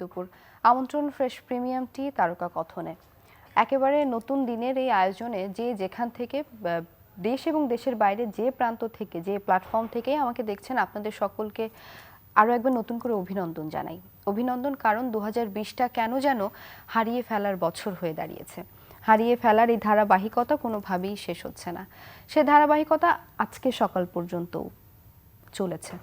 দুপুর। আমন্ত্রণ fresh premium টি তারকা কথনে। একেবারে নতুন দিনের এই আয়োজনে যে যেখান থেকে দেশ এবং দেশের বাইরে যে প্রান্ত থেকে যে প্ল্যাটফর্ম থেকে আমাকে দেখছেন, আপনাদের সকলকে আরও একবার নতুন করে অভিনন্দন জানাই। অভিনন্দন কারণ 2020টা কেন যেন হারিয়ে ফেলার বছর হয়ে দাঁড়িয়েছে। হারিয়ে ফেলার এই ধারাবাহিকতা কোনোভাবেই শেষ হচ্ছে না। সে ধারাবাহিকতা আজকে সকাল পর্যন্তও চলেছে।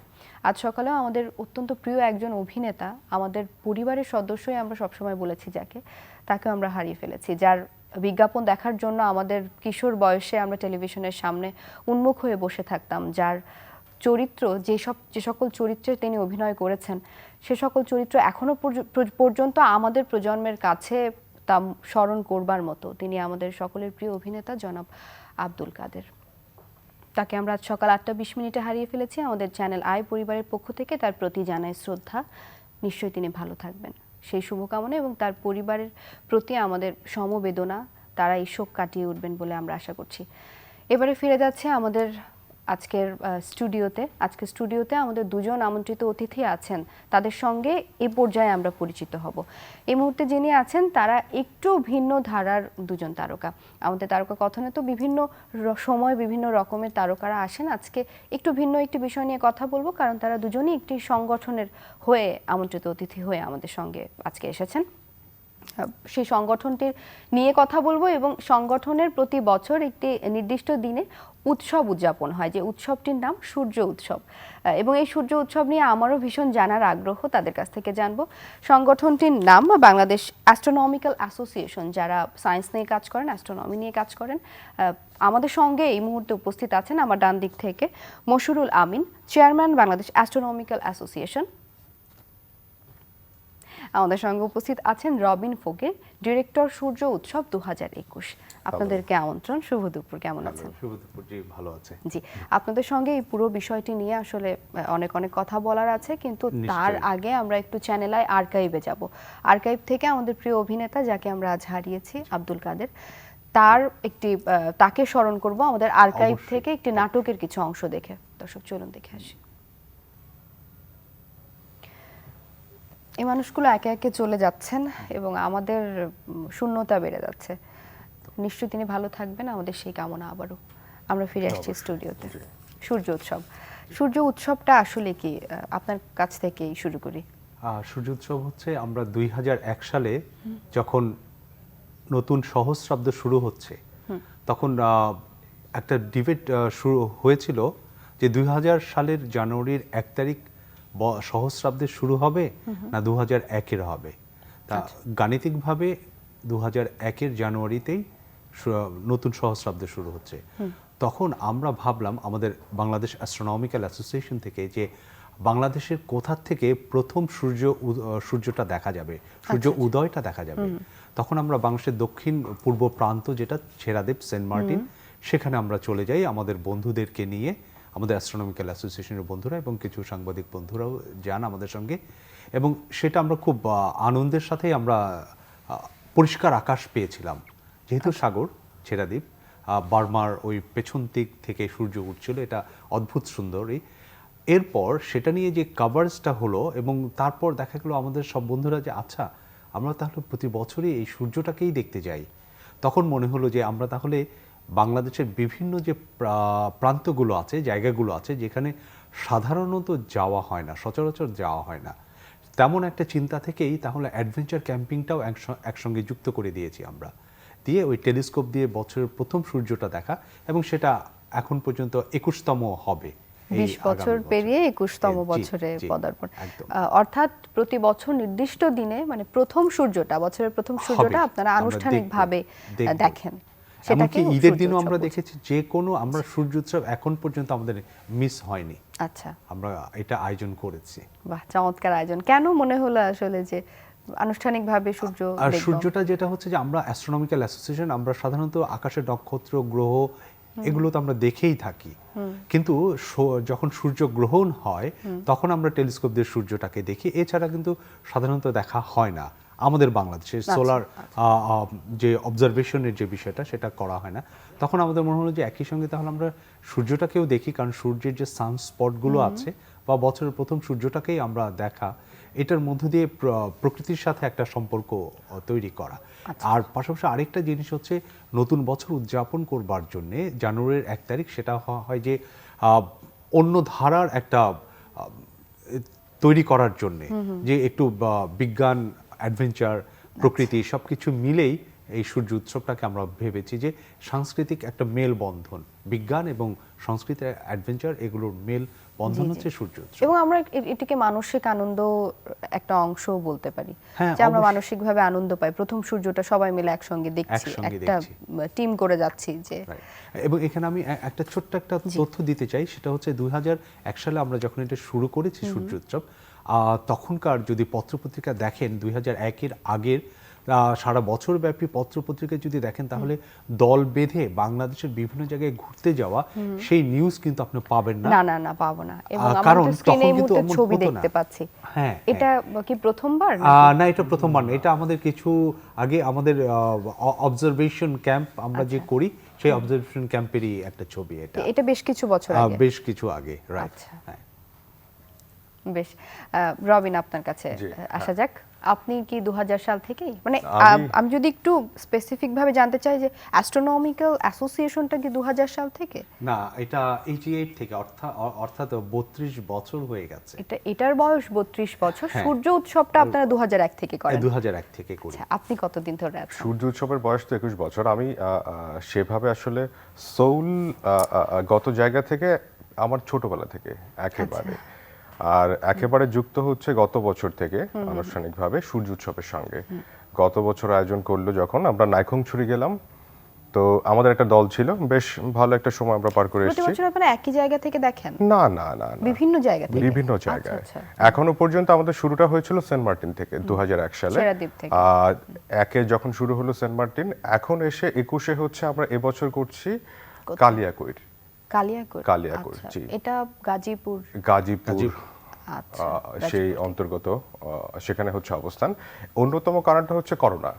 আজ সকালেও আমাদের অত্যন্ত প্রিয় একজন অভিনেতা, আমাদের পরিবারের সদস্যই আমরা সবসময় বলেছি যাকে, তাকেও আমরা হারিয়ে ফেলেছি। যার বিজ্ঞাপন দেখার জন্য আমাদের কিশোর বয়সে আমরা টেলিভিশনের সামনে উন্মুখ হয়ে বসে থাকতাম, যার চরিত্র যে সকল চরিত্রে তিনি অভিনয় করেছেন, সে সকল চরিত্র এখনো পর্যন্ত আমাদের প্রজন্মের কাছে তা স্মরণ করবার মতো। তিনি আমাদের সকলের প্রিয় অভিনেতা জনাব আব্দুল কাদের। তাকে আমরা আজ সকাল 8:20 হারিয়ে ফেলেছি। আমাদের চ্যানেল আই পরিবারের পক্ষ থেকে তার প্রতি জানাই শ্রদ্ধা। নিশ্চয়ই তিনি ভালো থাকবেন, সেই শুভকামনা, এবং তার পরিবারের প্রতি আমাদের সমবেদনা। তারা এই শোক কাটিয়ে উঠবেন বলে আমরা আশা করছি। এবারে ফিরে যাচ্ছে আমাদের আজকের স্টুডিওতে আমাদের দুজন আমন্ত্রিত অতিথি আছেন। তাদের সঙ্গে এই পর্যায়ে আমরা পরিচিত হব। এই মুহূর্তে যিনি আছেন তারা একটু ভিন্ন ধারার দুজন তারকা। আমাদের তারকা কথনে তো বিভিন্ন সময় বিভিন্ন রকমের তারকারা আসেন। আজকে একটু ভিন্ন একটি বিষয় নিয়ে কথা বলবো, কারণ তারা দুজনই একটি সংগঠনের হয়ে আমন্ত্রিত অতিথি হয়ে আমাদের সঙ্গে আজকে এসেছেন। সেই সংগঠনটির নিয়ে কথা বলবো, এবং সংগঠনের প্রতি বছর একটি নির্দিষ্ট দিনে উৎসব উদযাপন হয়, যে উৎসবটির নাম সূর্য উৎসব। এবং এই সূর্য উৎসব নিয়ে আমারও ভীষণ জানার আগ্রহ, তাদের কাছ থেকে জানবো। সংগঠনটির নাম বাংলাদেশ অ্যাস্ট্রোনমিক্যাল অ্যাসোসিয়েশন, যারা সায়েন্স নিয়ে কাজ করেন, অ্যাস্ট্রোনমি নিয়ে কাজ করেন। আমাদের সঙ্গে এই মুহূর্তে উপস্থিত আছেন আমার ডান দিক থেকে মশিউরুল আমিন, চেয়ারম্যান বাংলাদেশ অ্যাস্ট্রোনমিক্যাল অ্যাসোসিয়েশন। আমাদের সঙ্গে উপস্থিত আছেন রবিন ফকির, ডিরেক্টর সূর্য উৎসব 2021। আপনাদেরকে আমন্ত্রণ। শুভ দুপুর, কেমন আছেন? শুভ দুপুর, জি ভালো আছে। জি, আপনাদের সঙ্গে এই পুরো বিষয়টি নিয়ে আসলে অনেক কথা বলার আছে, কিন্তু তার আগে আমরা একটু চ্যানেল আই আর্কাইভে যাব। আর্কাইভ থেকে আমাদের প্রিয় অভিনেতা, যাকে আমরা আজ হারিয়েছি, আব্দুল কাদের, তাকে স্মরণ করব আমাদের আর্কাইভ থেকে একটি নাটকের কিছু অংশ দেখে। দর্শক চলুন দেখে আসি। এই মানুষগুলো একে একে চলে যাচ্ছেন এবং আমাদের শূন্যতা বেড়ে যাচ্ছে। নিশ্চয়ই তিনি ভালো থাকবেন, আমাদের সেই কামনা। আবারও আমরা ফিরে আসছি স্টুডিওতে। সূর্য উৎসবটা আসলে কি, আপনার কাছ থেকেই শুরু করি। সূর্য উৎসব হচ্ছে, আমরা 2001 সালে যখন নতুন সহস্রাব্দ শুরু হচ্ছে, তখন একটা ডিবেট শুরু হয়েছিল যে 2000 সালের জানুয়ারির 1 তারিখ সহস্রাব্দের শুরু হবে না 2001-এর হবে। তা গাণিতিকভাবে 2001-এর জানুয়ারিতেই নতুন সহস্রাব্দ শুরু হচ্ছে। তখন আমরা ভাবলাম আমাদের বাংলাদেশ অ্যাস্ট্রোনমিক্যাল অ্যাসোসিয়েশন থেকে যে বাংলাদেশের কোথা থেকে প্রথম সূর্যটা দেখা যাবে, সূর্য উদয়টা দেখা যাবে। তখন আমরা বাংলাদেশের দক্ষিণ পূর্ব প্রান্ত, যেটা ছেড়াদ্বীপ, সেন্ট মার্টিন, সেখানে আমরা চলে যাই আমাদের বন্ধুদেরকে নিয়ে। আমাদের অ্যাস্ট্রোনমিক্যাল অ্যাসোসিয়েশনের বন্ধুরা এবং কিছু সাংবাদিক বন্ধুরাও যান আমাদের সঙ্গে, এবং সেটা আমরা খুব আনন্দের সাথেই আমরা পরিষ্কার আকাশ পেয়েছিলাম। যেহেতু সাগর, ছেড়াদ্বীপ, বার্মার ওই পেছন দিক থেকে সূর্য উঠছিল, এটা অদ্ভুত সুন্দরই। এরপর সেটা নিয়ে যে কাভারেজটা হলো, এবং তারপর দেখা গেলো আমাদের সব বন্ধুরা যে আচ্ছা আমরা তাহলে প্রতি বছরই এই সূর্যটাকেই দেখতে যাই। তখন মনে হলো যে আমরা তাহলে বাংলাদেশের বিভিন্ন যে প্রান্তগুলো আছে, জায়গাগুলো আছে, যেখানে সাধারণত যাওয়া হয় না, সচরাচর যাওয়া হয় না, তেমন একটা চিন্তা থেকেই তাহলে অ্যাডভেঞ্চার ক্যাম্পিংটাও একসঙ্গে যুক্ত করে দিয়েছি আমরা। দিয়ে ওই টেলিস্কোপ দিয়ে বছরের প্রথম সূর্যটা দেখা, এবং সেটা এখন পর্যন্ত 21তম হবে। 20 বছর পেরিয়ে 21তম বছরে পদার্পণ। অর্থাৎ প্রতি বছর নির্দিষ্ট দিনে, মানে প্রথম সূর্যটা, বছরের প্রথম সূর্যটা আপনারা আনুষ্ঠানিকভাবে দেখেন। এমনকি ঈদের দিনও আমরা দেখেছি, যে কোনো আমরা সূর্য উৎসব এখন পর্যন্ত আমাদের মিস হয়নি। আচ্ছা, আমরা এটা আয়োজন করেছি। বাহ, চমৎকার আয়োজন। কেন মনে হলো আসলে যে আনুষ্ঠানিকভাবে সূর্যটা, যেটা হচ্ছে যে আমরা অ্যাস্ট্রোনমিক্যাল অ্যাসোসিয়েশন, আমরা সাধারণত আকাশের নক্ষত্র, গ্রহ, এগুলো তো আমরা দেখেই থাকি, কিন্তু যখন সূর্য গ্রহণ হয় তখন আমরা টেলিস্কোপ দিয়ে সূর্যটাকে দেখি। এছাড়া কিন্তু সাধারণত দেখা হয় না আমাদের বাংলাদেশের সোলার যে অবজারভেশনের যে বিষয়টা, সেটা করা হয় না। তখন আমাদের মনে হলো যে একই সঙ্গে তাহলে আমরা সূর্যটাকেও দেখি, কারণ সূর্যের যে সানস্পটগুলো আছে বা বছরের প্রথম সূর্যটাকেই আমরা দেখা, এটার মধ্য দিয়ে প্রকৃতির সাথে একটা সম্পর্ক তৈরি করা। আর পাশাপাশি আরেকটা জিনিস হচ্ছে নতুন বছর উদযাপন করবার জন্যে জানুয়ারির 1 তারিখ সেটা হয় যে অন্য ধারার একটা তৈরি করার জন্যে যে একটু বিজ্ঞান, অ্যাডভেঞ্চার, প্রকৃতি সবকিছু মিলেই এই সূর্য উৎসবটাকে আমরা ভেবেছি যে সাংস্কৃতিক একটা মেল বন্ধন, বিজ্ঞান এবং সংস্কৃতি, অ্যাডভেঞ্চার এগুলোর মেল বন্ধন হচ্ছে সূর্য উৎসব। এবং আমরা এটিকে মানসিক আনন্দ একটা অংশ বলতে পারি, হ্যাঁ, যে আমরা মানসিকভাবে আনন্দ পাই। প্রথম সূর্যটা সবাই মিলে একসঙ্গে দেখছি, একটা টিম করে যাচ্ছি যে। এবং এখানে আমি একটা ছোট্ট একটা তথ্য দিতে চাই, সেটা হচ্ছে 2001 সালে আমরা যখন এটা শুরু করেছি সূর্য উৎসব, তখনকার যদি পত্রপত্রিকা দেখেন 2001-এর আগের সারা বছর ব্যাপী পত্রপত্রিকা যদি দেখেন তাহলে দল বেঁধে বাংলাদেশের বিভিন্ন জায়গায় ঘুরতে যাওয়া সেই নিউজ কিন্তু আপনি পাবেন না। না পাবো না। এবং আমরা তো স্ক্রিনে এই মুহূর্তে ছবি দেখতে পাচ্ছি। হ্যাঁ, এটা কি প্রথমবার? না, এটা প্রথমবার না। এটা আমাদের কিছু আগে আমাদের অবজারভেশন ক্যাম্প আমরা যে করি সেই অবজারভেশন ক্যাম্পেরই একটা ছবি। এটা বেশ কিছু বছর আগে, বেশ কিছু আগে, রাইট। হ্যাঁ, বেশ। রবিন, আপনার কাছে আসা যাক। আপনি কি 2000 সাল থেকেই, মানে আমি যদি একটু স্পেসিফিক ভাবে জানতে চাই যে অ্যাস্ট্রোনমিক্যাল অ্যাসোসিয়েশনটা কি 2000 সাল থেকে? না, এটা 88 থেকে, অর্থাৎ 32 বছর হয়ে গেছে। এটার বয়স 32 বছর। সূর্য উৎসবটা আপনারা 2001 থেকে করেন? 2001 থেকে করি। আপনি কতদিন ধরে আছেন? সূর্য উৎসবের বয়স তো 21 বছর। আমি সেভাবে আসলে সোল গত জায়গা থেকে আমার ছোটবেলা থেকে একেবারে, আর একেবারে যুক্ত হচ্ছে গত বছর থেকে আনুষ্ঠানিকভাবে সূর্য উৎসবের সঙ্গে। গত বছর আয়োজন করলো যখন আমরা নাইখংছড়ি গেলাম, তো আমাদের একটা দল ছিল, বেশ ভালো একটা সময় আমরা পার করে প্রতি এসেছি। বছর আপনারা একই জায়গা থেকে দেখেন? না না না, বিভিন্ন জায়গা থেকে? বিভিন্ন জায়গায়। এখনো পর্যন্ত আমাদের শুরুটা হয়েছিল সেন্ট মার্টিন থেকে 2001 সালে। আর একে যখন শুরু হলো সেন্ট মার্টিন, এখন এসে 21-এ হচ্ছে আমরা এবছর করছি কালিয়াকৈর। কালিয়াকৈর, জি। এটা গাজীপুর সেই অন্তর্গত, সেখানে হচ্ছে অবস্থান। অন্যতম কারণটা হচ্ছে করোনা,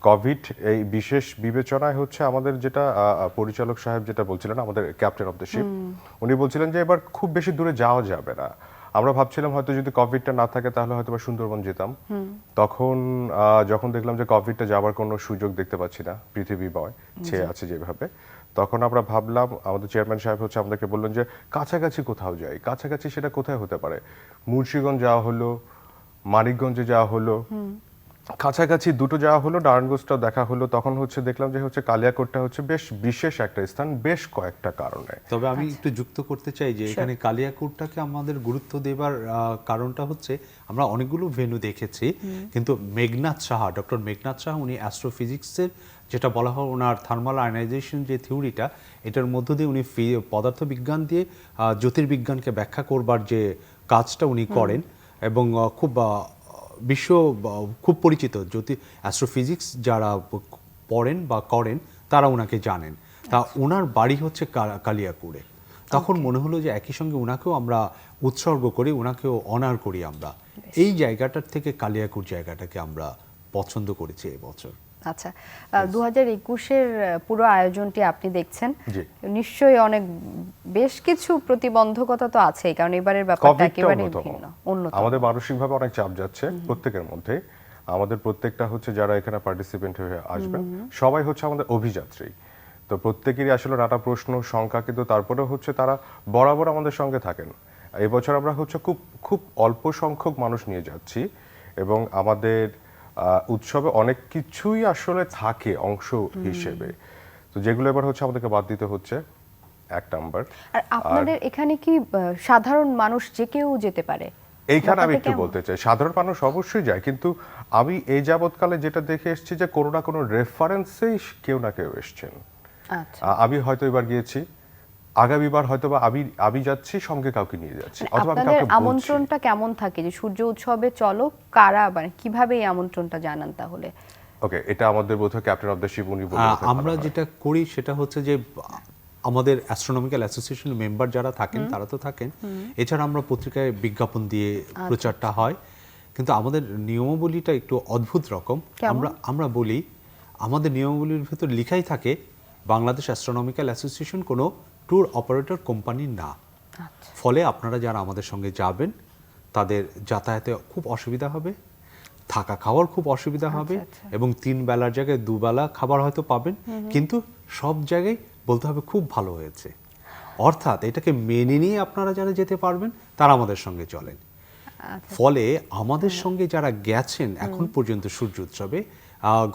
কোভিড। এই বিশেষ বিবেচনায় হচ্ছে আমাদের যেটা পরিচালক সাহেব যেটা বলছিলেন, আমাদের ক্যাপ্টেন অফ দ্য শিপ, উনি বলছিলেন যে এবার খুব বেশি দূরে যাওয়া যাবে না। আমরা ভাবছিলাম হয়তো যদি কোভিডটা না থাকে তাহলে হয়তো সুন্দরবন যেতাম। তখন যখন দেখলাম যে কোভিডটা যাবার কোনো সুযোগ দেখতে পাচ্ছি না, পৃথিবী ছেয়ে আছে যেভাবে, তখন আমরা ভাবলাম, আমাদের চেয়ারম্যান সাহেব হচ্ছে আমাদেরকে বললেন যে কাছাকাছি কোথাও যাই। কাছাকাছি সেটা কোথায় হতে পারে? মুন্সিগঞ্জ যাওয়া হলো, মানিকগঞ্জে যাওয়া হলো, কাছাকাছি দুটো যাওয়া হলো, নারায়ণগঞ্জটাও দেখা হলো। তখন হচ্ছে দেখলাম যে হচ্ছে কালিয়াকৈরটা হচ্ছে বেশ বিশেষ একটা স্থান, বেশ কয়েকটা কারণে। তবে আমি একটু যুক্ত করতে চাই যে এখানে কালিয়াকৈরটাকে আমাদের গুরুত্ব দেবার কারণটা হচ্ছে আমরা অনেকগুলো ভেন্যু দেখেছি, কিন্তু ডক্টর মেঘনাথ সাহা, উনি অ্যাস্ট্রোফিজিক্সের যেটা বলা হয় ওনার থার্মাল আয়নাইজেশন যে থিওরিটা, এটার মধ্য দিয়ে উনি পদার্থবিজ্ঞান দিয়ে জ্যোতির্বিজ্ঞানকে ব্যাখ্যা করবার যে কাজটা উনি করেন, এবং খুব পরিচিত অ্যাস্ট্রোফিজিক্স যারা পড়েন বা করেন তারা ওনাকে জানেন। তা ওনার বাড়ি হচ্ছে কালিয়াকৈরে। তখন মনে হলো যে একই সঙ্গে ওনাকেও আমরা উৎসর্গ করি, ওনাকেও অনার করি আমরা। এই জায়গাটার থেকে কালিয়াকৈর জায়গাটাকে আমরা পছন্দ করেছি এবছর। আচ্ছা, 2021-এর পুরো আয়োজনটি আপনি দেখছেন, নিশ্চয়ই অনেক বেশ কিছু প্রতিবন্ধকতা তো আছেই, কারণ এবারের ব্যাপারটা একেবারে ভিন্ন। আমাদের মানসিকভাবে অনেক চাপ যাচ্ছে প্রত্যেকের মধ্যে। আমাদের প্রত্যেকটা হচ্ছে যারা এখানে পার্টিসিপেন্ট হয়ে আসবেন সবাই হচ্ছে আমাদের অভিযাত্রী, তো প্রত্যেকেরই আসলে নানা প্রশ্ন শঙ্কা, কিন্তু তারপরেও হচ্ছে তারা বরাবর আমাদের সঙ্গে থাকেন। এবছর আমরা হচ্ছে খুব অল্প সংখ্যক মানুষ নিয়ে যাচ্ছি, এবং আমাদের উৎসবে অনেক কিছুই আসলে থাকে অংশ হিসেবে, তো যেগুলো এবার হচ্ছে আমাদেরকে বাদ দিতে হচ্ছে, এক নাম্বার। আর আপনাদের এখানে কি সাধারণ মানুষ যে কেউ যেতে পারে? এইখানে আমি একটু বলতে চাই, সাধারণ মানুষ অবশ্যই যায়, কিন্তু আমি এই যাবৎকালে যেটা দেখে এসেছি যে কোনো না কোনো রেফারেন্সেই কেউ না কেউ এসছেন। আমি হয়তো এবার গিয়েছি, আগামীবার হয়তো বা আমি যাচ্ছি, সঙ্গে কাউকে নিয়ে যাচ্ছি, অথবা আমি কাউকে বলছি। আমন্ত্রণটা কেমন থাকে যে সূর্য উৎসবে চলো, কারা, মানে কিভাবে এই আমন্ত্রণটা জানান তাহলে? ওকে, এটা আমাদের বোধহয় ক্যাপ্টেন অফ দ্য শিপ উনি বলেন। আমরা যেটা করি সেটা হচ্ছে যে আমাদের অ্যাস্ট্রোনমিক্যাল অ্যাসোসিয়েশনের মেম্বার যারা থাকেন তারা তো থাকেন, এছাড়া আমরা পত্রিকায় বিজ্ঞাপন দিয়ে প্রচারটা হয়, কিন্তু আমাদের নিয়মাবলীটা একটু অদ্ভুত রকম। আমরা বলি আমাদের নিয়মাবলীর ভিতর লেখাই থাকে বাংলাদেশ অ্যাস্ট্রোনমিক্যাল অ্যাসোসিয়েশন কোনো ট্যুর অপারেটর কোম্পানি না। ফলে আপনারা যারা আমাদের সঙ্গে যাবেন তাদের যাতায়াতে খুব অসুবিধা হবে, থাকা খাওয়ার খুব অসুবিধা হবে, আচ্ছা। এবং 3 বেলার জায়গায় 2 বেলা খাবার হয়তো পাবেন, কিন্তু সব জায়গায় বলতে হবে খুব ভালো হয়েছে। অর্থাৎ এটাকে মেনে নিয়ে আপনারা যারা যেতে পারবেন তারা আমাদের সঙ্গে চলেন। আচ্ছা। ফলে আমাদের সঙ্গে যারা গেছেন এখন পর্যন্ত সূর্য উৎসবে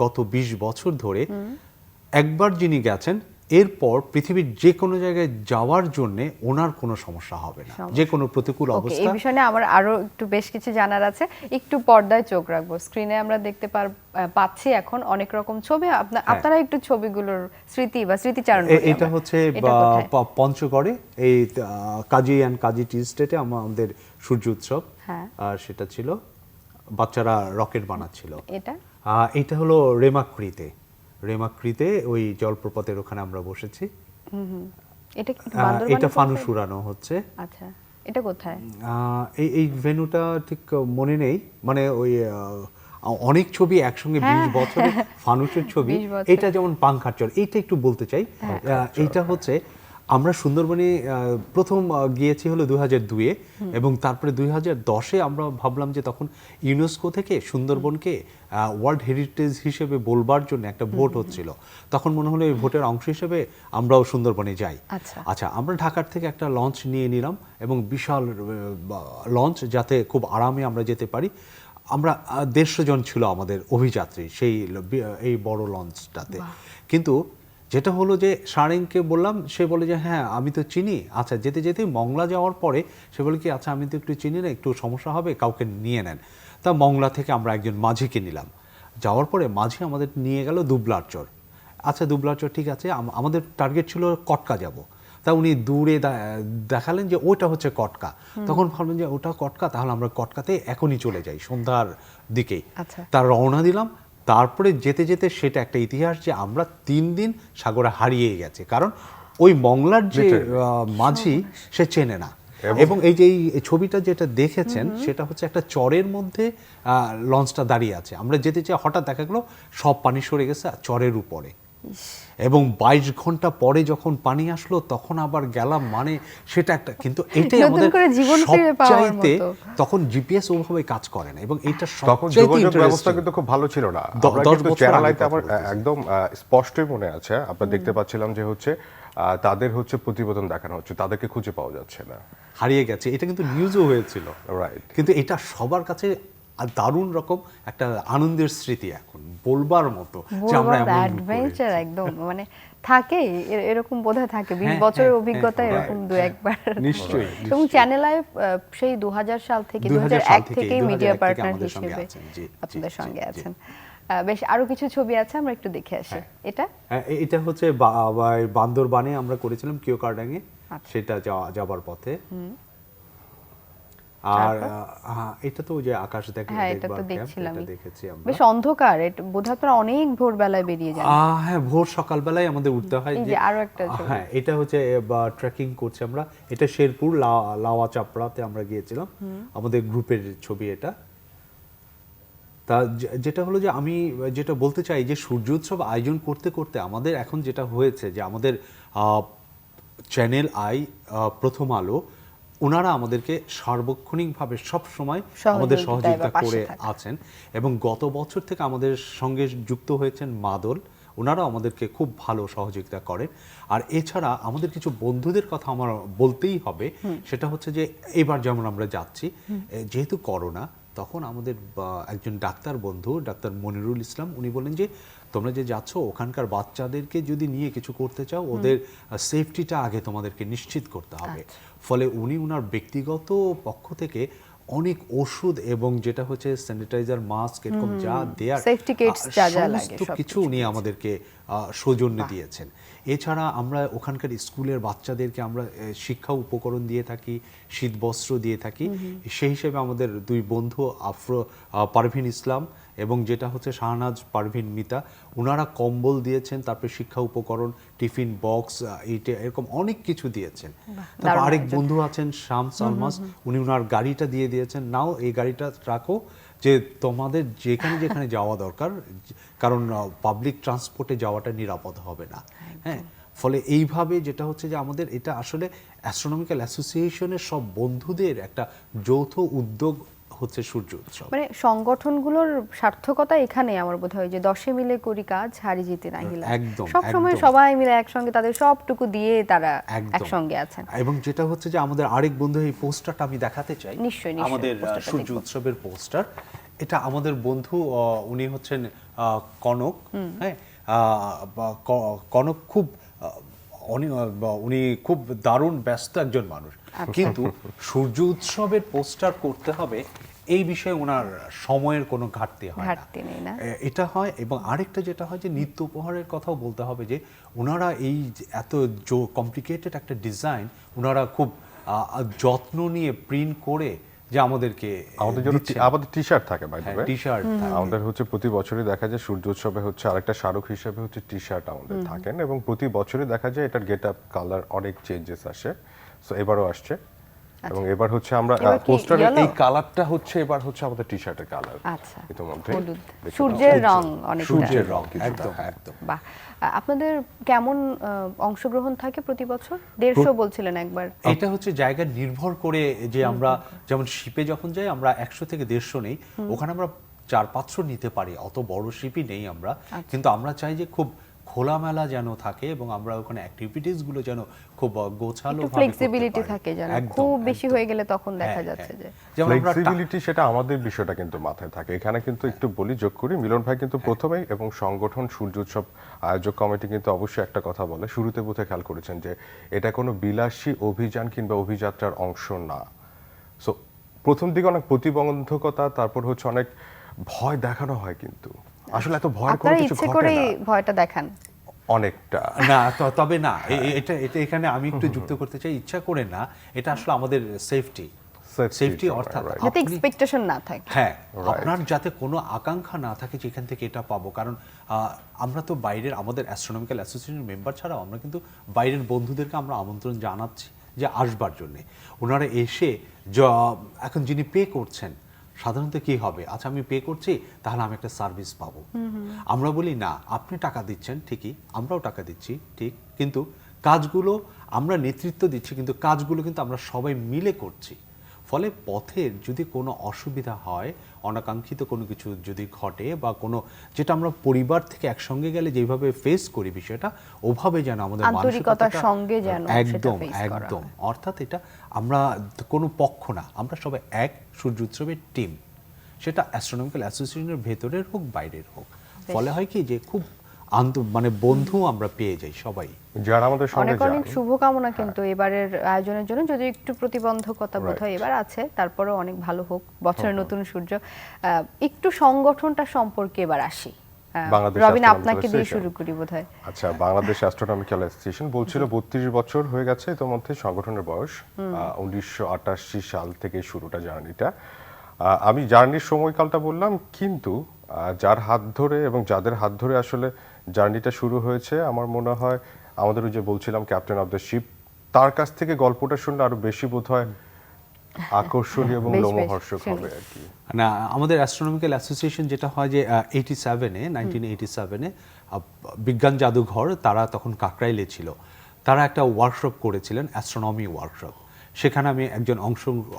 গত 20 বছর ধরে, একবার যিনি গেছেন এরপর পৃথিবীর যে কোনো জায়গায় যাওয়ার জন্য ওনার কোনো সমস্যা হবে না, যে কোনো প্রতিকূল ওকে, অবস্থা। এই বিষয়ে নিয়ে আমার আরো একটু বেশ কিছু জানার আছে, একটু পর্দায় চোখ রাখবো। স্ক্রিনে আমরা দেখতে পাচ্ছি এখন অনেক রকম ছবি, আপনারা একটু ছবিগুলোর স্মৃতি বা স্মৃতিচারণ করি এটা আমরা। হচ্ছে এটা কোথায়? পঞ্চগড়ে এই কাজী অ্যান্ড কাজী টি স্টেটে আমাদের সূর্য উৎসব, হ্যাঁ। আর সেটা ছিল বাচ্চারা রকেট বানাচ্ছিল। এটা এটা হলো রেমাক্রিতে ওই জলপ্রপাতের ওখানে আমরা বসেছি। এটা কি বান্দরবানে এটা ফানুস কোথায়? উড়ানো হচ্ছে। আচ্ছা, এটা কোথায়? এই ভেন্যুটা ঠিক মনে নেই, মানে ওই অনেক ছবি একসঙ্গে 20 বছরের ফানুসের ছবি। 20 বছর। এটা যেমন পাংখার চর, এইটা একটু বলতে চাই। এইটা হচ্ছে আমরা সুন্দরবনে প্রথম গিয়েছি হলো 2002-এ, এবং তারপরে 2010-এ আমরা ভাবলাম যে তখন ইউনেস্কো থেকে সুন্দরবনকে ওয়ার্ল্ড হেরিটেজ হিসেবে বলবার জন্য একটা ভোট হচ্ছিল। তখন মনে হলো এই ভোটের অংশ হিসেবে আমরাও সুন্দরবনে যাই। আচ্ছা, আমরা ঢাকার থেকে একটা লঞ্চ নিয়ে নিলাম, এবং বিশাল লঞ্চ, যাতে খুব আরামে আমরা যেতে পারি। আমরা 150 জন ছিল আমাদের অভিযাত্রী এই বড় লঞ্চটাতে। কিন্তু যেটা হলো যে সারেংকে বললাম, সে বলে যে হ্যাঁ আমি তো চিনি। আচ্ছা, যেতে যেতে মংলা যাওয়ার পরে সে বলে কি আচ্ছা আমি তো একটু চিনি না, একটু সমস্যা হবে, কাউকে নিয়ে নেন। তা মংলা থেকে আমরা একজন মাঝিকে নিলাম। যাওয়ার পরে মাঝি আমাদের নিয়ে গেল দুবলার চর। আচ্ছা, দুবলার চর ঠিক আছে, আমাদের টার্গেট ছিল কটকা যাব। তা উনি দূরে দেখালেন যে ওটা হচ্ছে কটকা। তখন ভাবলেন যে ওটা কটকা, তাহলে আমরা কটকাতে এখনই চলে যাই সন্ধ্যার দিকেই। আচ্ছা। তার রওনা দিলাম। তারপরে যেতে যেতে সেটা একটা ইতিহাস যে আমরা 3 দিন সাগরে হারিয়ে গেছে, কারণ ওই মংলার যে মাঝি সে চেনে না। এবং এই যে এই ছবিটা যেটা দেখেছেন সেটা হচ্ছে একটা চরের মধ্যে লঞ্চটা দাঁড়িয়ে আছে। আমরা যেতে চাই, হঠাৎ দেখা গেল সব পানি সরে গেছে চরের উপরে, এবং 22 ঘন্টা পরে যখন পানি আসলো তখন আবার গেলাম, মানে সেটা একটা, কিন্তু এটাই নতুন আমাদের করে জীবন ফিরে পাওয়ার সবচাইতে, মতো। তখন জিপিএস ওভাবে কাজ করে না, এবং এটা তখন সবচাইতে যোগাযোগ ব্যবস্থা ইন্টারেস্টিং। কিন্তু খুব ভালো ছিল না। 10 আমরা কিন্তু বছর চ্যানেল আগে আইতে আমার কথা বলতেছি। একদম স্পষ্টই মনে আছে, আমরা দেখতে পাচ্ছিলাম যে হচ্ছে তাদের হচ্ছে প্রতিবেদন দেখানো হচ্ছে, তাদেরকে খুঁজে পাওয়া যাচ্ছে না, হারিয়ে গেছে। এটা কিন্তু নিউজও হয়েছিল, রাইট। কিন্তু এটা সবার কাছে দারুণ রকম একটা আনন্দের স্মৃতি, এখন বলবার মতো যে আমরা এমন অ্যাডভেঞ্চার একদম, মানে থাকে এরকম বোধহয় থাকে 20 হ্যাঁ, বছরের হ্যাঁ, অভিজ্ঞতা হ্যাঁ, এরকম দু একবার। নিশ্চয়ই, এবং নিশ্চয়ই। চ্যানেল আই সেই 2000 সাল থেকে 2000 2001 থেকে, থেকেই 2001 মিডিয়া থেকে পার্টনার আমাদের সঙ্গে হিসেবে আছেন। জি, আপনাদের জি, সঙ্গে জি, জি। আছেন। বেশ, আরো কিছু ছবি আছে, আমরা একটু দেখে আসি। এটা হ্যাঁ, এটা হচ্ছে বান্দরবানে আমরা করেছিলাম কিওকারডাঙ্গে, সেটা যাবার পথে। আর হ্যাঁ, এটা তো ওই যে আকাশ হ্যাঁ, এটা দেখবার তো ক্যাম্প, দেখছিলাম। এটা দেখেছি আমরা। বেশ অন্ধকার, এটা বোধহয় আপনারা অনেক ভোরবেলায় বেরিয়ে যান। হ্যাঁ, ভোর সকালবেলায় আমাদের উঠতে হয়। এই যে আরো একটা ছবি। হ্যাঁ, এটা হচ্ছে ট্রেকিং করছি আমরা। এটা শেরপুর লাওয়া চাপড়াতে আমরা গিয়েছিলাম, আমাদের গ্রুপের ছবি এটা। তা যেটা হলো যে আমি যেটা বলতে চাই যে সূর্য উৎসব আয়োজন করতে করতে আমাদের এখন যেটা হয়েছে যে আমাদের চ্যানেল আই, প্রথম আলো, ওনারা আমাদেরকে সার্বক্ষণিকভাবে সব সময় আমাদের সহযোগিতা করে আছেন, এবং গত বছর থেকে আমাদের সঙ্গে যুক্ত হয়েছেন মাদল, ওনারা আমাদেরকে খুব ভালো সহযোগিতা করেন। আর এছাড়া আমাদের কিছু বন্ধুদের কথা আমার বলতেই হবে, সেটা হচ্ছে যে এবার যেমন আমরা যাচ্ছি, যেহেতু করোনা, তখন আমাদের একজন ডাক্তার বন্ধু, ডাক্তার মনিরুল ইসলাম, উনি বলেন যে তোমরা যে যাচ্ছ ওখানকার বাচ্চাদেরকে যদি নিয়ে কিছু করতে চাও, ওদের সেফটিটা আগে তোমাদেরকে নিশ্চিত করতে হবে। ফলে উনি ওনার ব্যক্তিগত পক্ষ থেকে অনেক ওষুধ এবং যেটা হচ্ছে স্যানিটাইজার, মাস্ক, এরকম যা দেয়ার সেফটি কিটস যা যা লাগে সমস্ত কিছু উনি আমাদেরকে সৌজন্য দিয়েছেন। এছাড়া আমরা ওখানকার স্কুলের বাচ্চাদেরকে আমরা শিক্ষা উপকরণ দিয়ে থাকি, শীতবস্ত্র দিয়ে থাকি। সেই হিসেবে আমাদের 2 বন্ধু পারভিন ইসলাম এবং যেটা হচ্ছে শাহনাজ পারভিন মিতা, ওনারা কম্বল দিয়েছেন, তারপরে শিক্ষা উপকরণ, টিফিন বক্স, এইটা এরকম অনেক কিছু দিয়েছেন। তারপর আরেক বন্ধু আছেন শামস আলমাস, উনি ওনার গাড়িটা দিয়ে দিয়েছেন, নাও এই গাড়িটা রাখো, যে তোমাদের যেখানে যেখানে যাওয়া দরকার, কারণ পাবলিক ট্রান্সপোর্টে যাওয়াটা নিরাপদ হবে না। হ্যাঁ, ফলে এইভাবে যেটা হচ্ছে যে আমাদের এটা আসলে অ্যাস্ট্রোনমিক্যাল অ্যাসোসিয়েশনের সব বন্ধুদের একটা যৌথ উদ্যোগ হচ্ছে সূর্য উৎসব। মানে সংগঠনগুলোর সার্থকতা এখানে আমার বোধ হয় যে 10 মিলে করি কাজ হারি জিতে না হিলা, একদম, সব সময় একদম। সবাই মিলে একসঙ্গে তাদের সবটুকু দিয়ে তারা একদম। একসঙ্গে আছেন। এবং যেটা হচ্ছে যে আমাদের আরেক বন্ধু, এই পোস্টারটা আমি দেখাতে চাই, নিশ্চয়ই, নিশ্চয়ই, আমাদের পোস্টারটা সূর্য দেখব। উৎসবের পোস্টার। এটা আমাদের বন্ধু, উনি হচ্ছেন কনক, হ্যাঁ, কনক খুব উনি খুব দারুণ ব্যস্ত একজন মানুষ, কিন্তু সূর্য উৎসবের পোস্টার করতে হবে এই বিষয়ে ওনার সময়ের কোনো ঘাটতি হয় না। ঘাটতি নেই না? এটা হয়। এবং আরেকটা যেটা হয় যে নিত্য উপহারের কথাও বলতে হবে, যে ওনারা এই যে এত কমপ্লিকেটেড একটা ডিজাইন ওনারা খুব যত্ন নিয়ে প্রিন্ট করে যে আমাদেরকে আমাদের জন্য আমাদের টি শার্ট থাকে বাই দ্য ওয়ে। টি-শার্ট আমাদের হচ্ছে প্রতি বছরই দেখা যায় সূর্য উৎসবে হচ্ছে আরেকটা স্মারক হিসেবে হচ্ছে টি শার্ট আমাদের থাকেন, এবং প্রতি বছরই দেখা যায় এটার গেট আপ কালার অনেক চেঞ্জেস আসে। সো এবারও আসছে, এবং এবার হচ্ছে আমরা এবার কি পোস্টারের yellow? এই কালারটা হচ্ছে এবার হচ্ছে আমাদের টি শার্টের কালার। আচ্ছা, ইতিমধ্যে হলুদ, দেখতে সূর্যের পাচ্ছেন। রং অনেকটা। সূর্যের রং, কিছুটা, একদম হ্যাঁ। একদম। বাহ, আপনাদের কেমন অংশগ্রহণ থাকে প্রতি বছর? 150 বলছিলেন একবার। এটা হচ্ছে জায়গা নির্ভর করে, যে আমরা যেমন শিপে যখন যাই আমরা 100 থেকে 150 নেই, ওখানে আমরা 400-500 নিতে পারি, অত বড় শিপই নেই আমরা। কিন্তু আমরা চাই যে খুব খোলামেলা যেন থাকে, এবং আমরা ওখানে অ্যাক্টিভিটিস গুলো যেন খুব গোছালো একটু ভাবে ফ্লেক্সিবিলিটি থাকে যেন, খুব বেশি হয়ে গেলে তখন দেখা যাচ্ছে যে যেমন আমরা ফ্লেক্সিবিলিটি, সেটা আমাদের বিষয়টা কিন্তু মাথায় থাকে। এখানে কিন্তু একটু বলি, যোগ করি, মিলন ভাই কিন্তু প্রথমেই এবং সংগঠন সূর্য উৎসব আয়োজক কমিটি কিন্তু অবশ্যই একটা কথা বলে, শুরুতে বোধহয় খেয়াল করেছেন যে এটা কোনো বিলাসী অভিযান কিংবা অভিযাত্রার অংশ না। সো প্রথম দিকে অনেক প্রতিবন্ধকতা, তারপর হচ্ছে অনেক ভয় দেখানো হয়, কিন্তু আসলে এত ভয়ের কোনো আপনারা কিছু ইচ্ছে ঘটে করে না ভয়টা দেখান। অনেকটা। না, তবে না, এটা এটা এখানে আমি একটু যুক্ত করতে চাই, ইচ্ছা করে না, এটা আসলে আমাদের সেফটি Safety, অর্থাৎ right. যাতে আপনি- এক্সপেকটেশন না থাকে। হ্যাঁ, Right. আপনার যাতে কোনো আকাঙ্ক্ষা না থাকে যেখান থেকে এটা পাবো, কারণ আমরা তো বাইরের, আমাদের অ্যাস্ট্রোনমিক্যাল অ্যাসোসিয়েশনের মেম্বার ছাড়াও আমরা কিন্তু বাইরের বন্ধুদেরকে আমরা আমন্ত্রণ জানাচ্ছি যে আসবার জন্যে। ওনারা এসে এখন যিনি পে করছেন, সাধারণত কি হবে, আচ্ছা আমি পে করছি তাহলে আমি একটা সার্ভিস পাবো। আমরা বলি না, আপনি টাকা দিচ্ছেন ঠিকই, আমরাও টাকা দিচ্ছি ঠিক, কিন্তু কাজগুলো আমরা নেতৃত্ব দিচ্ছি, কিন্তু কাজগুলো কিন্তু আমরা সবাই মিলে করছি। ফলে পথের যদি কোনো অসুবিধা হয়, অনাকাঙ্ক্ষিত কোনো কিছু যদি ঘটে, বা কোনো যেটা আমরা পরিবার থেকে একসঙ্গে গেলে যেভাবে ফেস করি বিষয়টা, ওভাবে যেন আমাদের আন্তরিকতার মানসিকতাটা- সঙ্গে যেন সেটা একদম face করা একদম। হয়। অর্থাৎ এটা আমরা কোনো পক্ষ না, আমরা সবাই এক সূর্য উৎসবের টিম, সেটা অ্যাস্ট্রোনমিক্যাল অ্যাসোসিয়েশনের ভেতরের হোক বাইরের হোক। ফলে হয় কি যে খুব মানে বন্ধু আমরা পেয়ে যাই সবাই। যারা আমাদের সঙ্গে অনেক অনেক যান, শুভকামনা কিন্তু এবারের আয়োজনের জন্য, যদি একটু প্রতিবন্ধকতা বোধহয় এবার আছে, তারপরেও অনেক ভালো হোক বছরের নতুন সূর্য। একটু সংগঠনটা সম্পর্কে এবার আসি। বাংলাদেশ রবিন, Astronomical আপনাকে দিয়ে Association। শুরু করি বোধহয়। আচ্ছা, বাংলাদেশ অ্যাস্ট্রোনমিক্যাল অ্যাসোসিয়েশন বলছিল 32 বছর হয়ে গেছে ইতোমধ্যে সংগঠনের বয়স। 1988 সাল থেকে শুরুটা জার্নিটা। আমি জার্নির সময়কালটা বললাম, কিন্তু যার হাত ধরে এবং যাদের হাত ধরে আসলে জার্নিটা শুরু হয়েছে, আমার মনে হয় আমাদের ওই যে বলছিলাম ক্যাপ্টেন অফ দ্য শিপ, তার কাছ থেকে গল্পটা শুনলে আরো বেশি বোধহয় আকর্ষণীয় এবং বেশ, বেশ, লোমহর্ষক শুনি। হবে আর কি। না, আমাদের অ্যাস্ট্রোনমিক্যাল অ্যাসোসিয়েশন যেটা হয় যে 1987-এ বিজ্ঞান জাদুঘর, তারা তখন কাকরাইলে ছিল, তারা একটা ওয়ার্কশপ করেছিলেন, অ্যাস্ট্রোনমি ওয়ার্কশপ। সেখানে আমি একজন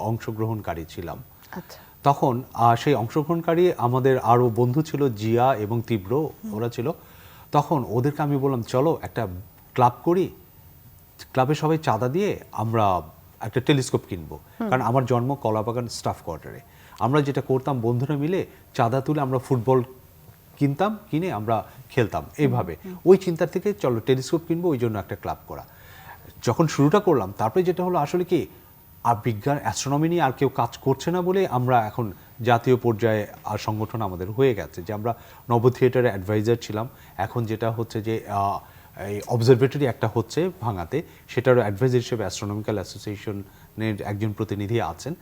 অংশগ্রহণকারী ছিলাম। আচ্ছা, তখন সেই অংশগ্রহণকারী আমাদের আরও বন্ধু ছিল, জিয়া এবং তীব্র, ওরা ছিল। তখন ওদেরকে আমি বললাম চলো একটা ক্লাব করি, ক্লাবে সবাই চাঁদা দিয়ে আমরা একটা টেলিস্কোপ কিনবো, কারণ আমার জন্ম কলাবাগান স্টাফ কোয়ার্টারে। আমরা যেটা করতাম বন্ধুরা মিলে চাঁদা তুলে আমরা ফুটবল কিনতাম, কিনে আমরা খেলতাম এইভাবে। ওই চিন্তা থেকে চলো টেলিস্কোপ কিনবো, ওই জন্য একটা ক্লাব করা। যখন শুরুটা করলাম, তারপরে যেটা হলো আসলে কি, আর বিজ্ঞান অ্যাস্ট্রোনমি নিয়ে আর কেউ কাজ করছে না বলে আমরা এখন জাতীয় পর্যায়ে আর সংগঠন আমাদের হয়ে গেছে, যে আমরা নব থিয়েটারে অ্যাডভাইজার ছিলাম। এখন যেটা হচ্ছে যে এই অবজারভেটরি একটা হচ্ছে ভাঙাতে, সেটারও অ্যাডভাইজার হিসেবে অ্যাস্ট্রোনমিক্যাল অ্যাসোসিয়েশনের একজন প্রতিনিধি আছেন।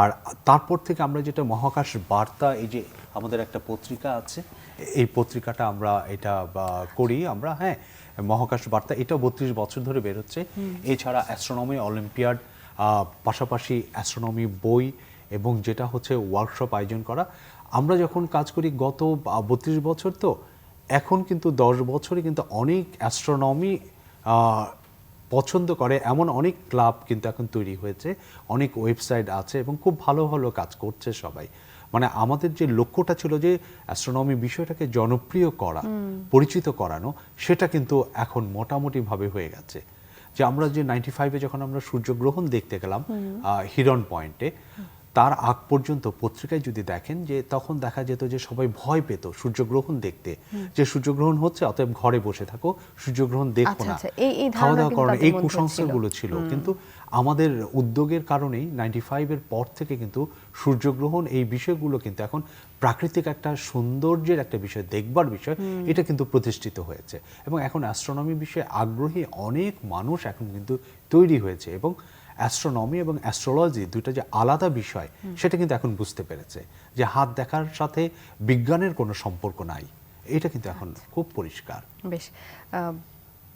আর তারপর থেকে আমরা যেটা মহাকাশ বার্তা, এই যে আমাদের একটা পত্রিকা আছে, এই পত্রিকাটা আমরা এটা করি আমরা, হ্যাঁ, মহাকাশ বার্তা, এটাও 32 বছর ধরে বেরোচ্ছে। এছাড়া অ্যাস্ট্রোনমি অলিম্পিয়াড, পাশাপাশি অ্যাস্ট্রোনমি বই, এবং যেটা হচ্ছে ওয়ার্কশপ আয়োজন করা। আমরা যখন কাজ করি গত 32 বছর, তো এখন কিন্তু 10 বছরে কিন্তু অনেক অ্যাস্ট্রোনমি পছন্দ করে এমন অনেক ক্লাব কিন্তু এখন তৈরি হয়েছে, অনেক ওয়েবসাইট আছে এবং খুব ভালো ভালো কাজ করছে সবাই। মানে আমাদের যে লক্ষ্যটা ছিল যে অ্যাস্ট্রোনমি বিষয়টাকে জনপ্রিয় করা, পরিচিত করানো, সেটা কিন্তু এখন মোটামুটিভাবে হয়ে গেছে। যে আমরা যে 95-এ যখন আমরা সূর্যগ্রহণ দেখতে গেলাম হিরন পয়েন্টে, তার আগ পর্যন্ত পত্রিকায় যদি দেখেন যে তখন দেখা যেত যে সবাই ভয় পেত সূর্যগ্রহণ দেখতে, যে সূর্যগ্রহণ হচ্ছে অতএব ঘরে বসে থাকো, সূর্যগ্রহণ দেখো আচ্ছা, না, আচ্ছা, এই ধারণা খাওয়া দাওয়া কিন্তু করো না, তাদের এই মধ্যে কুসংস্কারগুলো ছিল। কিন্তু আমাদের উদ্যোগের কারণেই 95-এর পর থেকে কিন্তু সূর্যগ্রহণ এই বিষয়গুলো কিন্তু এখন প্রাকৃতিক একটা সৌন্দর্যের একটা বিষয়, দেখবার বিষয়, এটা কিন্তু প্রতিষ্ঠিত হয়েছে। এবং এখন অ্যাস্ট্রোনমি বিষয়ে আগ্রহী অনেক মানুষ এখন কিন্তু তৈরি হয়েছে, এবং অ্যাস্ট্রোনমি এবং অ্যাস্ট্রোলজি দুইটা যে আলাদা বিষয় সেটা কিন্তু এখন বুঝতে পেরেছে, যে হাত দেখার সাথে বিজ্ঞানের কোনো সম্পর্ক নাই, এটা কিন্তু এখন খুব পরিষ্কার। বেশ,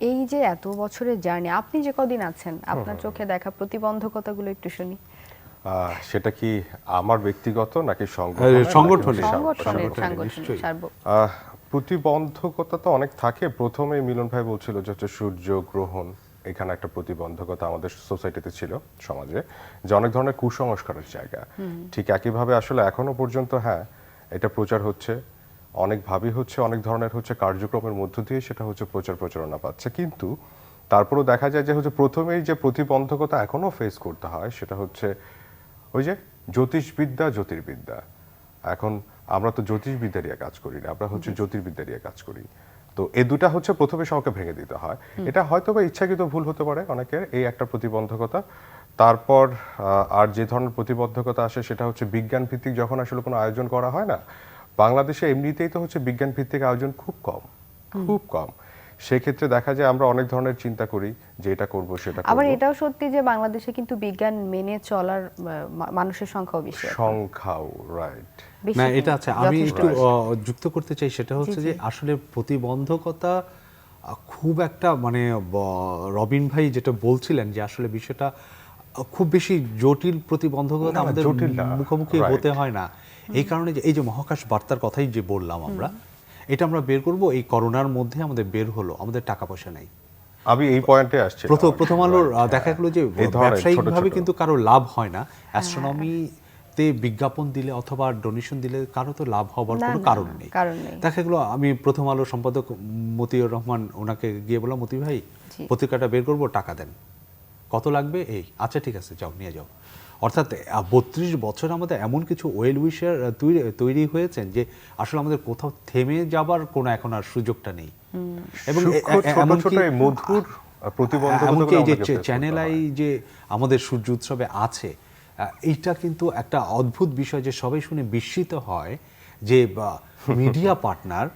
এই যে এত বছরের জার্নি, আপনি যে কদিন আছেন, আপনার চোখে দেখা প্রতিবন্ধকতাগুলো একটু শুনি। সেটা কি আমার ব্যক্তিগত নাকি সংগঠনের? সংগঠনের, নিশ্চয়ই। প্রতিবন্ধকতা তো অনেক থাকে। প্রথমে মিলন ভাই বলছিল যে হচ্ছে সূর্যগ্রহণ, এখানে একটা প্রতিবন্ধকতা আমাদের সোসাইটিতে ছিল, সমাজে, যে অনেক ধরনের কুসংস্কারের জায়গা। ঠিক একইভাবে আসলে এখনো পর্যন্ত হ্যাঁ এটা প্রচার হচ্ছে, অনেকভাবেই হচ্ছে, অনেক ধরনের হচ্ছে কার্যক্রমের মধ্য দিয়ে সেটা হচ্ছে প্রচারণা পাচ্ছে। কিন্তু তারপরেও দেখা যায় যে হচ্ছে প্রথমেই যে প্রতিবন্ধকতা এখনো ফেস করতে হয় সেটা হচ্ছে ওই যে জ্যোতিষবিদ্যা, জ্যোতির্বিদ্যা। এখন আমরা তো জ্যোতিষবিদ্যা নিয়ে কাজ করি না, আমরা হচ্ছে জ্যোতির্বিদ্যা নিয়ে কাজ করি। তো এই দুটা হচ্ছে প্রথমে সবকে ভেঙে দিতে হয়। এটা হয়তো বা ইচ্ছাকৃত ভুল হতে পারে অনেকের, এই একটা প্রতিবন্ধকতা। তারপর আর যে ধরনের প্রতিবন্ধকতা আসে সেটা হচ্ছে বিজ্ঞান ভিত্তিক যখন আসলে কোনো আয়োজন করা হয় না, বাংলাদেশে এমনিতেই তো হচ্ছে বিজ্ঞান ভিত্তিক আয়োজন খুব কম, খুব কম। সেক্ষেত্রে দেখা যায় আমরা অনেক ধরনের চিন্তা করি যে এটা করব সেটা করব। আবার এটাও সত্যি যে বাংলাদেশে কিন্তু বিজ্ঞান মেনে চলার মানুষের সংখ্যাও বেশি, সংখ্যাও রাইট। বেশি না, কিন্তু, এটা আছে, আমি যথেষ্ট একটু বেশি। যুক্ত করতে চাই, সেটা হচ্ছে যে আসলে প্রতিবন্ধকতা খুব একটা মানে রবিন ভাই যেটা বলছিলেন যে আসলে বিষয়টা খুব বেশি জটিল প্রতিবন্ধকতা না, আমাদের জটিল না, মুখোমুখি right. হতে হয় না। এই কারণে যে এই যে মহাকাশ বার্তার কথাই যে বললাম আমরা, এটা আমরা বের করব এই করোনার মধ্যে, আমাদের বের হলো, আমাদের টাকা পয়সা নেই। আমি এই পয়েন্টে আসছি। প্রথম আলোর দেখা গেলো যে এই ধরনের ব্যবসায়িকভাবে ছোট ছোট। কিন্তু কারো লাভ হয় না, অ্যাস্ট্রোনমিতে বিজ্ঞাপন দিলে অথবা ডোনেশন দিলে কারো তো লাভ হবার না, কোনো না, কারণ নেই। কারণ নেই। দেখা গেলো আমি প্রথম আলো সম্পাদক মতিউর রহমান, ওনাকে গিয়ে বললাম, মতি ভাই জি। পত্রিকাটা বের করবো, টাকা দেন, কত লাগবে, এই আচ্ছা ঠিক আছে যাও নিয়ে যাও। অর্থাৎ 32 বছর আমাদের এমন কিছু ওয়েল উইশার তৈরি হয়েছেন যে আসলে আমাদের কোথাও থেমে যাবার কোনো এখন আর সুযোগটা নেই। এবং ছোট ছোট এই মধুর প্রতিবন্ধকতাগুলো এমনকি এই যে আমাদেরকে face করতে চ্যানেল আই হয়। যে আমাদের সূর্য উৎসবে আছে, এইটা কিন্তু একটা অদ্ভুত বিষয় যে সবাই শুনে বিস্মিত হয় যে মিডিয়া পার্টনার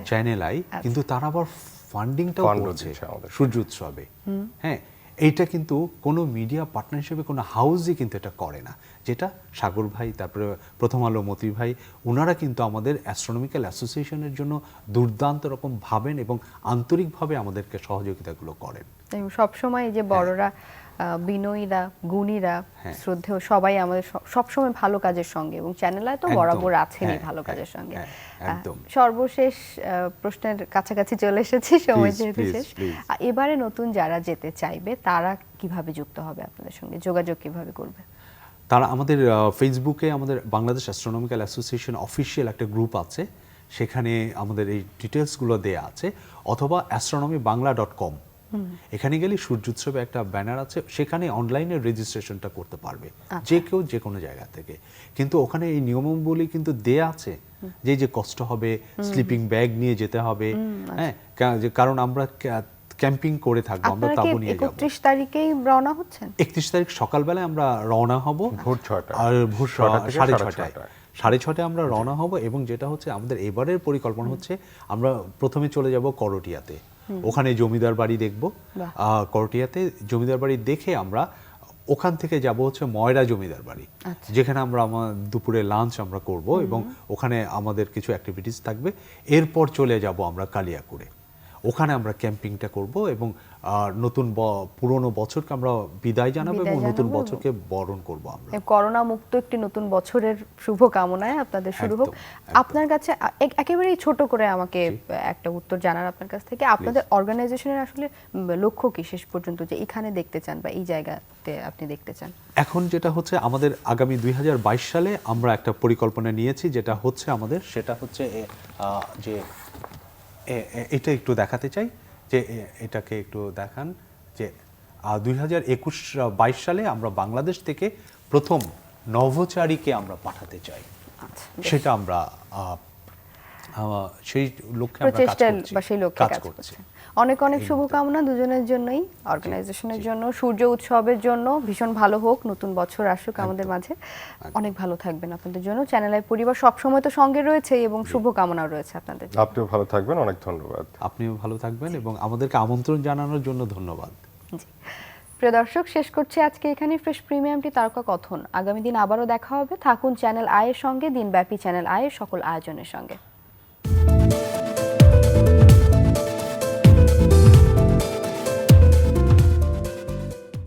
চ্যানেল আই, কিন্তু তারা আবার ফান্ডিংটাও Fund করছে দিচ্ছে আমাদের। সূর্য উৎসবে। হ্যাঁ, এইটা কিন্তু কোনো মিডিয়া পার্টনার হিসেবে কোনো হাউসই কিন্তু এটা করে না, যেটা সাগর ভাই, তারপরে প্রথম আলো মতি ভাই, ওনারা কিন্তু আমাদের অ্যাস্ট্রোনমিক্যাল অ্যাসোসিয়েশনের জন্য দুর্দান্ত রকম ভাবেন এবং আন্তরিকভাবে আমাদেরকে সহযোগিতাগুলো করেন। সবসময় যে বড়রা, বিনয়ীরা, গুণীরা, হ্যাঁ। শ্রদ্ধেয় সবাই আমাদের সবসময় ভালো কাজের সঙ্গে, এবং চ্যানেলায় তো একদম, বরাবর আছেনই হ্যাঁ, ভালো হ্যাঁ, কাজের সঙ্গে। হ্যাঁ, একদম। সর্বশেষ প্রশ্নের কাছাকাছি চলে এসেছি, সময় Please, যেহেতু please, শেষ। please. এবারে নতুন যারা যেতে চাইবে তারা কিভাবে যুক্ত হবে আপনাদের সঙ্গে, যোগাযোগ কিভাবে করবে? তারা আমাদের ফেসবুকে আমাদের বাংলাদেশ অ্যাস্ট্রোনমিক্যাল অ্যাসোসিয়েশন অফিসিয়াল একটা গ্রুপ আছে, সেখানে আমাদের এই ডিটেলসগুলো দেয়া আছে, অথবা astronomybangla.com, এখানে গেলে সূর্য উৎসবে একটা ব্যানার আছে, সেখানে অনলাইনে রেজিস্ট্রেশনটা করতে পারবে যে কেউ যে কোনো জায়গা থেকে। কিন্তু ওখানে এই নিয়মাবলী কিন্তু দেয়া আছে যে কষ্ট হবে, স্লিপিং ব্যাগ নিয়ে যেতে হবে, হ্যাঁ, কারণ আমরা ক্যাম্পিং করে থাকবো, আমরা আপনারা কি তাবু নিয়ে যাবো। 31 তারিখেই রওনা হচ্ছেন? 31 তারিখ সকালবেলায় আমরা রওনা হব, ভোর 6টায়। আর ভোর 6টা থেকে 6:30টায় 6:30 6:30 আমরা রওনা হব। এবং যেটা হচ্ছে আমাদের এবারের পরিকল্পনা হচ্ছে, আমরা প্রথমে চলে যাব করটিয়াতে, ওখানে জমিদার বাড়ি দেখব। করটিয়াতে জমিদার বাড়ি দেখে আমরা ওখান থেকে যাব হচ্ছে ময়রা জমিদার বাড়ি, যেখানে আমরা দুপুরে লাঞ্চ আমরা করব, এবং ওখানে আমাদের কিছু অ্যাক্টিভিটিস থাকবে। এরপর চলে যাব আমরা কালিয়াকুড়ে, ওখানে আমরা ক্যাম্পিংটা করব এবং নতুন পুরনো বছরকে আমরা বিদায় জানাবো এবং নতুন বছরকে বরণ করব আমরা। করোনা মুক্ত একটি নতুন বছরের শুভ কামনায় আপনাদের শুরু হোক। আপনার কাছে একেবারেই ছোট করে আমাকে একটা উত্তর জানার আপনার কাছ থেকে, আপনাদের অর্গানাইজেশনের আসলে লক্ষ্য কি শেষ পর্যন্ত, যে এখানে দেখতে চান বা এই জায়গাতে আপনি দেখতে চান? এখন যেটা হচ্ছে আমাদের আগামী 2022 সালে আমরা একটা পরিকল্পনা নিয়েছি, যেটা হচ্ছে আমাদের সেটা হচ্ছে যে এটা একটু দেখাতে চাই, যে এটাকে একটু দেখান, যে 2022 সালে আমরা বাংলাদেশ থেকে প্রথম নভোচারীকে আমরা পাঠাতে চাই। সেটা আমরা সেই লক্ষ্যে আমরা কাজ করছি বা সেই লক্ষ্যে কাজ করছি। অনেক অনেক শুভকামনা দুজনের জন্যই, অর্গানাইজেশনের জন্য, সূর্য উৎসবের জন্য। ভীষণ ভালো হোক, নতুন বছর আসুক আমাদের মাঝে। অনেক ভালো থাকবেন আপনাদের জন্য। চ্যানেল আই পরিবার সবসময় তো সঙ্গে রয়েছে এবং শুভকামনাও রয়েছে আপনাদের। আপনিও ভালো থাকবেন, অনেক ধন্যবাদ। আপনিও ভালো থাকবেন এবং আমাদেরকে আমন্ত্রণ জানানোর জন্য ধন্যবাদ। জি, প্রিয় দর্শক, শেষ করছি আজকে এখানে ফ্রেশ প্রিমিয়ামটি তারকা কথন। আগামী দিন আবারও দেখা হবে। থাকুন চ্যানেল আই এর সঙ্গে, দিনব্যাপী চ্যানেল আই এর সকল আয়োজনের সঙ্গে।